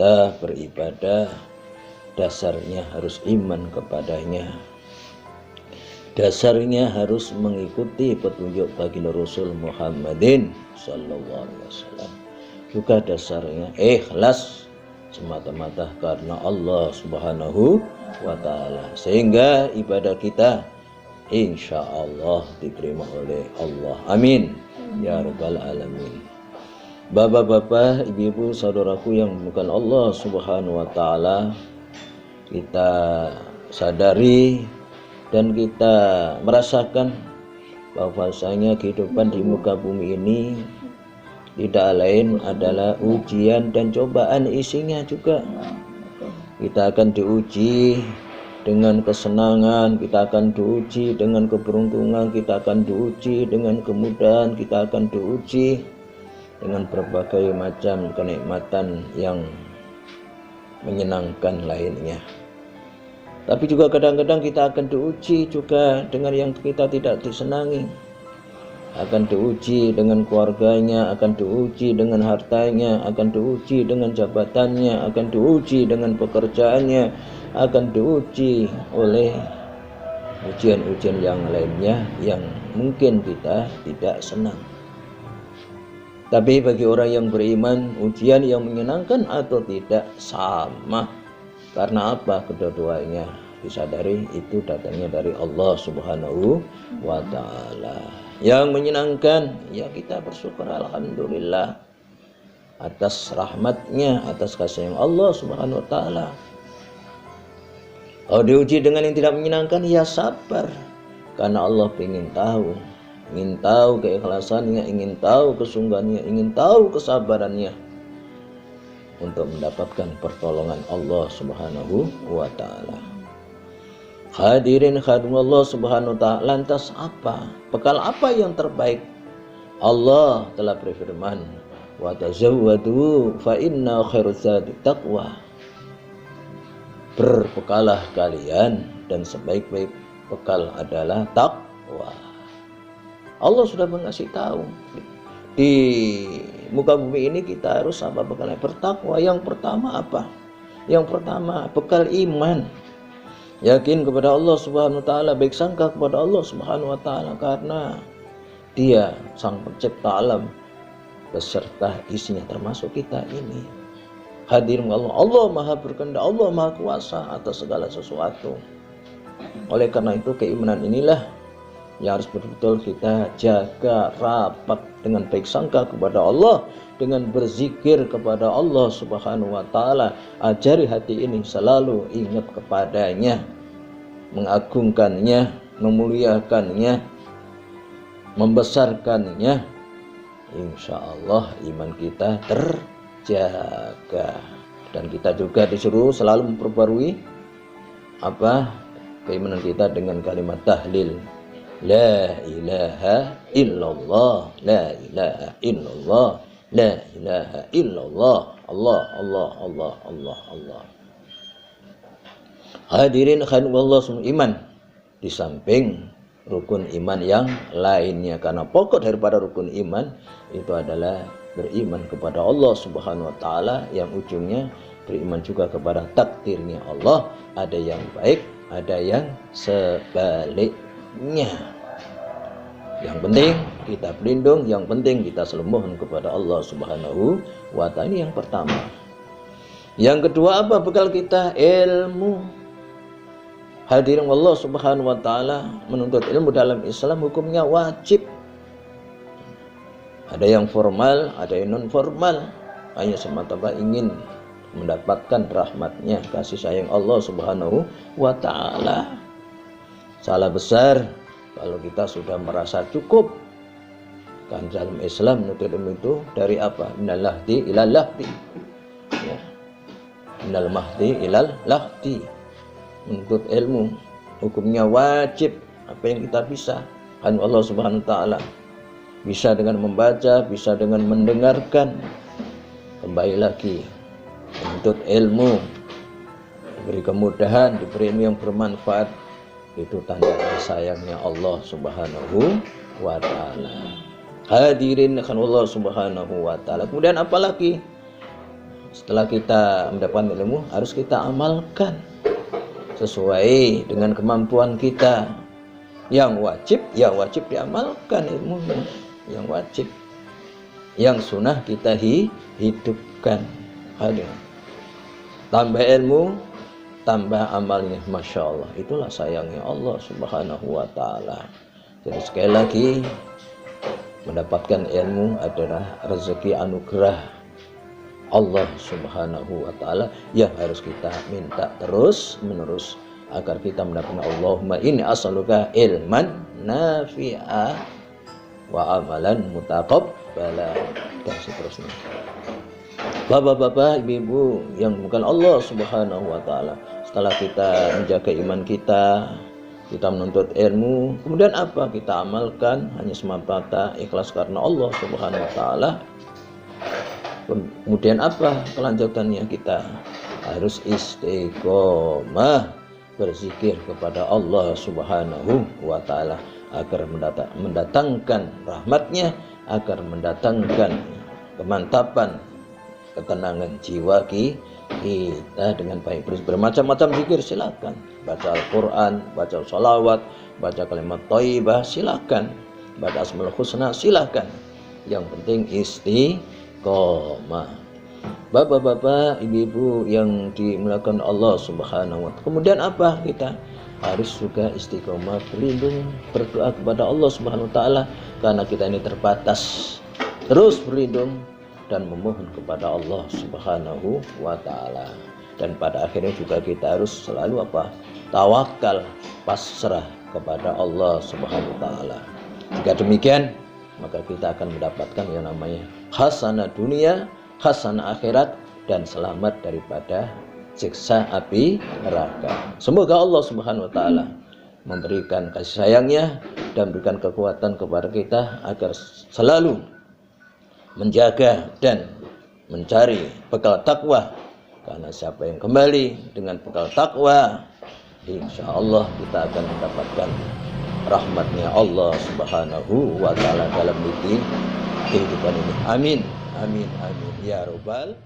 kita beribadah dasarnya harus iman kepadanya, dasarnya harus mengikuti petunjuk baginda Rasul Muhammadin sallallahu alaihi wasallam. Juga dasarnya ikhlas semata-mata karena Allah Subhanahu wa taala, sehingga ibadah kita insya Allah diterima oleh Allah. Amin ya rabbal alamin. Bapak-bapak, ibu-ibu, saudaraku yang bukan Allah Subhanahu wa taala, kita sadari dan kita merasakan bahwasanya kehidupan di muka bumi ini tidak lain adalah ujian dan cobaan. Isinya juga kita akan diuji dengan kesenangan, kita akan diuji dengan keberuntungan, kita akan diuji dengan kemudahan, kita akan diuji dengan berbagai macam kenikmatan yang menyenangkan lainnya. Tapi juga kadang-kadang kita akan diuji juga dengan yang kita tidak disenangi. Akan diuji dengan keluarganya, akan diuji dengan hartanya, akan diuji dengan jabatannya, akan diuji dengan pekerjaannya, akan diuji oleh ujian-ujian yang lainnya yang mungkin kita tidak senang. Tapi bagi orang yang beriman, ujian yang menyenangkan atau tidak sama. Karena apa? Kedua-duanya disadari itu datangnya dari Allah Subhanahu wa taala. Yang menyenangkan, ya kita bersyukur alhamdulillah atas rahmatnya, atas kasih yang Allah Subhanahu wa taala. Kalau diuji dengan yang tidak menyenangkan, ya sabar, karena Allah ingin tahu keikhlasannya, ingin tahu kesungguhannya, ingin tahu kesabarannya untuk mendapatkan pertolongan Allah Subhanahu wa taala. Hadirin hadirin Allah Subhanahu wa taala, lantas apa? Bekal apa yang terbaik? Allah telah berfirman, "Wa tazawwadu fa inna khairaz zadi taqwa." Berbekalah kalian dan sebaik-baik bekal adalah takwa. Allah sudah mengasih tahu di muka bumi ini kita harus apa bekalnya? Bertakwa. Yang pertama apa? Yang pertama bekal iman. Yakin kepada Allah Subhanahu wa taala, baik sangka kepada Allah Subhanahu wa taala, karena Dia sang pencipta alam beserta isinya termasuk kita ini. Hadirin Allah Maha berkehendak, Allah Maha kuasa atas segala sesuatu. Oleh karena itu keimanan inilah yang harus betul-betul kita jaga rapat dengan baik sangka kepada Allah, dengan berzikir kepada Allah Subhanahu wa taala. Ajari hati ini selalu ingat kepadanya, mengagungkannya, memuliakannya, membesarkannya. Insya Allah iman kita terjaga, dan kita juga disuruh selalu memperbarui keimanan kita dengan kalimat tahlil. La ilaha illallah, la ilaha illallah, la ilaha illallah, Allah, Allah, Allah, Allah, Allah. Hadirin Allah, iman di samping rukun iman yang lainnya, karena pokok daripada rukun iman itu adalah beriman kepada Allah Subhanahu wa taala, yang ujungnya beriman juga kepada takdirnya Allah, ada yang baik, ada yang sebaliknya. Yang penting kita berlindung, yang penting kita selalu mohon kepada Allah Subhanahu wa taala. Ini yang pertama. Yang kedua apa bekal kita? Ilmu. Hadirin Allah Subhanahu wa taala, menuntut ilmu dalam Islam hukumnya wajib. Ada yang formal, ada yang non formal. Hanya semata-mata ingin mendapatkan rahmatnya, kasih sayang Allah Subhanahu wa taala. Salah besar kalau kita sudah merasa cukup. Kan dalam Islam menuntut ilmu itu dari apa? Minal lahdi ilal lahdi, ya. Minal mahdi ilal lahdi. Menuntut ilmu hukumnya wajib. Apa yang kita bisa, kan Allah Subhanahu wa taala. Bisa dengan membaca, bisa dengan mendengarkan. Kembali lagi menuntut ilmu, diberi kemudahan, diberi ilmu yang bermanfaat, itu tanda sayangnya Allah Subhanahu wa taala. Hadirin kan Allah Subhanahu wa taala. Kemudian apalagi? setelah kita mendapatkan ilmu harus kita amalkan sesuai dengan kemampuan kita. Yang wajib diamalkan ilmunya, yang wajib, yang sunnah kita hidupkan. Ada tambah ilmu, tambah amalnya, masya Allah. Itulah sayangnya Allah Subhanahu wa Ta'ala. Jadi sekali lagi, mendapatkan ilmu adalah rezeki anugerah Allah Subhanahu wa Ta'ala yang harus kita minta terus menerus agar kita mendapatkan. Allahumma inni as'aluka ilman nafi'a wa amalan mutaqabbala, dan seterusnya. Bapak-bapak, ibu-ibu yang bukan Allah Subhanahu wa Ta'ala, setelah kita menjaga iman kita menuntut ilmu, kemudian apa? Kita amalkan hanya semata-mata ikhlas karena Allah Subhanahu wa Ta'ala. Kemudian apa kelanjutannya? Kita harus istiqomah berzikir kepada Allah Subhanahu wa Ta'ala agar mendatangkan rahmatnya, agar mendatangkan kemantapan, ketenangan jiwa kita dengan baik. Bermacam-macam zikir silakan, baca Al-Quran, baca sholawat, baca kalimat thayyibah silakan, baca Asmaul Husna silakan. Yang penting istiqomah. Bapak-bapak, ibu-ibu yang dimuliakan Allah Subhanahu wa Ta'ala. Kemudian apa? Kita harus juga istiqomah berlindung, berdoa kepada Allah Subhanahu wa Ta'ala, karena kita ini terbatas. Terus berlindung dan memohon kepada Allah Subhanahu wa Ta'ala. Dan pada akhirnya juga kita harus selalu apa? Tawakal, pasrah kepada Allah Subhanahu wa Ta'ala. Jika demikian, maka kita akan mendapatkan yang namanya hasanah dunia, hasanah akhirat, dan selamat daripada siksa api neraka. Semoga Allah Subhanahu wa Ta'ala memberikan kasih sayangnya dan memberikan kekuatan kepada kita agar selalu menjaga dan mencari bekal takwa, karena siapa yang kembali dengan bekal takwa, insya Allah kita akan mendapatkan rahmatnya Allah Subhanahu wa Ta'ala dalam kehidupan ini. Amin, amin, amin ya Rabbal